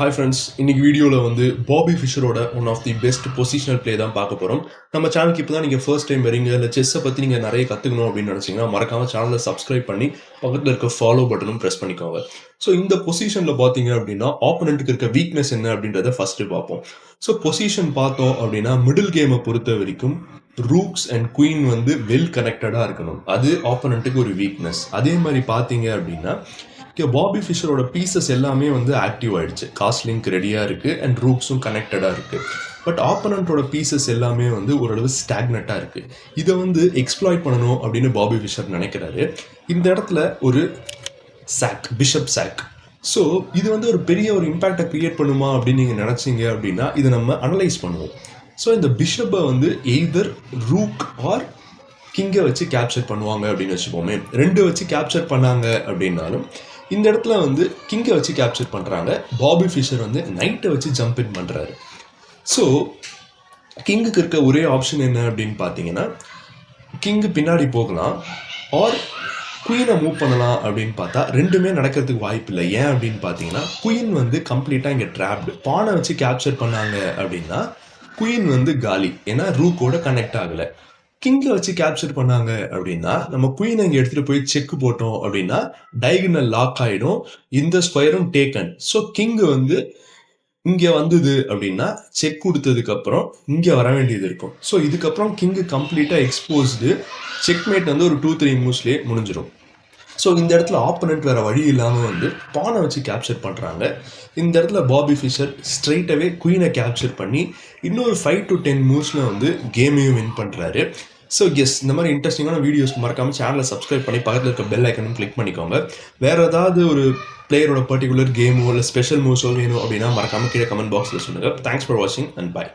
Hi friends, இன்னைக்கு வீடியோவில் வந்து பாபி ஃபிஷரோட one of the best positional play தான் பார்க்க போகிறோம். நம்ம சேனலுக்கு இப்போ தான் நீங்கள் ஃபர்ஸ்ட் டைம் வரீங்க, இல்லை செஸ்ஸை பற்றி நீங்கள் நிறைய கற்றுக்கணும் அப்படின்னு நினச்சிங்கன்னா மறக்காமல் சேனலை சப்ஸ்கிரைப் பண்ணி பக்கத்தில் இருக்க ஃபாலோ பட்டனும் ப்ரெஸ் பண்ணிக்கோங்க. ஸோ இந்த பொசிஷனில் பார்த்தீங்க அப்படின்னா ஆப்போனண்ட்டுக்கு இருக்க வீக்னஸ் என்ன அப்படின்றத ஃபஸ்ட்டு பார்ப்போம். ஸோ பொசிஷன் பார்த்தோம் அப்படின்னா மிடில் கேமை பொறுத்த வரைக்கும் ரூக்ஸ் அண்ட் குயின் வந்து வெல் கனெக்டடாக இருக்கணும். அது ஆப்போனண்ட்டுக்கு ஒரு வீக்னஸ். அதே மாதிரி பார்த்தீங்க அப்படின்னா பாபி ஃபிஷரோட பீசஸ் எல்லாமே வந்து ஆக்டிவ் ஆயிடுச்சு. காஸ்ட் லிங்க் ரெடியாக இருக்குது அண்ட் ரூக்ஸும் கனெக்டடாக இருக்குது. பட் ஆப்போனண்ட்டோட பீசஸ் எல்லாமே வந்து ஓரளவு ஸ்டாக்னட்டாக இருக்குது. இதை வந்து எக்ஸ்ப்ளாய்ட் பண்ணணும் அப்படின்னு பாபி ஃபிஷர் நினைக்கிறாரு. இந்த இடத்துல ஒரு சாக், பிஷப் சாக். ஸோ இது வந்து ஒரு பெரிய ஒரு இம்பேக்டை க்ரியேட் பண்ணுமா அப்படின்னு நீங்கள் நினச்சிங்க அப்படின்னா இதை நம்ம அனலைஸ் பண்ணுவோம். ஸோ இந்த பிஷப்பை வந்து எய்தர் ரூக் ஆர் கிங்கை வச்சு கேப்சர் பண்ணுவாங்க அப்படின்னு வச்சுப்போமே. ரெண்டு வச்சு கேப்சர் பண்ணாங்க அப்படின்னாலும் இந்த இடத்துல வந்து கிங்கை வச்சு கேப்சர் பண்ணுறாங்க. பாபி ஃபிஷர் வந்து நைட்டை வச்சு ஜம்ப் இன் பண்ணுறாரு. ஸோ கிங்குக்கு இருக்க ஒரே ஆப்ஷன் என்ன அப்படின்னு பார்த்தீங்கன்னா கிங்கு பின்னாடி போகலாம் ஆர் குயினை மூவ் பண்ணலாம் அப்படின்னு பார்த்தா ரெண்டுமே நடக்கிறதுக்கு வாய்ப்பு இல்லை. ஏன் அப்படின்னு பார்த்தீங்கன்னா குயின் வந்து கம்ப்ளீட்டாக இங்கே ட்ராப்டு. பானை வச்சு கேப்சர் பண்ணாங்க அப்படின்னா குயின் வந்து காலி, ஏன்னா ரூக்கோட கனெக்ட் ஆகலை. கிங்கை வச்சு கேப்சர் பண்ணாங்க அப்படின்னா நம்ம குயினை இங்கே எடுத்துகிட்டு போய் செக் போட்டோம் அப்படின்னா டைகனல் லாக் ஆகிடும், இந்த ஸ்கொயரும் டேக்கன். ஸோ கிங்கு வந்து இங்கே வந்தது அப்படின்னா செக் கொடுத்ததுக்கப்புறம் இங்கே வர வேண்டியது இருக்கும். ஸோ இதுக்கப்புறம் கிங்கு கம்ப்ளீட்டாக எக்ஸ்போஸ்டு, செக்மேட் வந்து ஒரு 2-3 மூவ்ஸ்லேயே முடிஞ்சிடும். ஸோ இந்த இடத்துல ஆப்போனண்ட் வேறு வழி இல்லாமல் வந்து பானை வச்சு கேப்சர் பண்ணுறாங்க. இந்த இடத்துல பாபி ஃபிஷர் ஸ்ட்ரைட்டாகவே குயினை கேப்சர் பண்ணி இன்னொரு 5 to 10 மூவ்ஸில் வந்து கேமையும் வின் பண்ணுறாரு. ஸோ எஸ், இந்த மாதிரி இன்ட்ரெஸ்டிங்கான வீடியோஸ்க்கு மறக்காமல் சேனலை சப்ஸ்கிரைப் பண்ணி பக்கத்தில் இருக்க பெல் ஐக்கனும் கிளிக் பண்ணிக்கோங்க. வேறு ஏதாவது ஒரு பிளேயரோட பர்டிகுலர் கேமோ இல்லை ஸ்பெஷல் மூவ்ஸோ வேணும் அப்படின்னா மறக்காமல் கீழே கமெண்ட் பாக்ஸில் சொல்லுங்கள். தேங்க்ஸ் ஃபார் வாட்சிங் அண்ட் பை.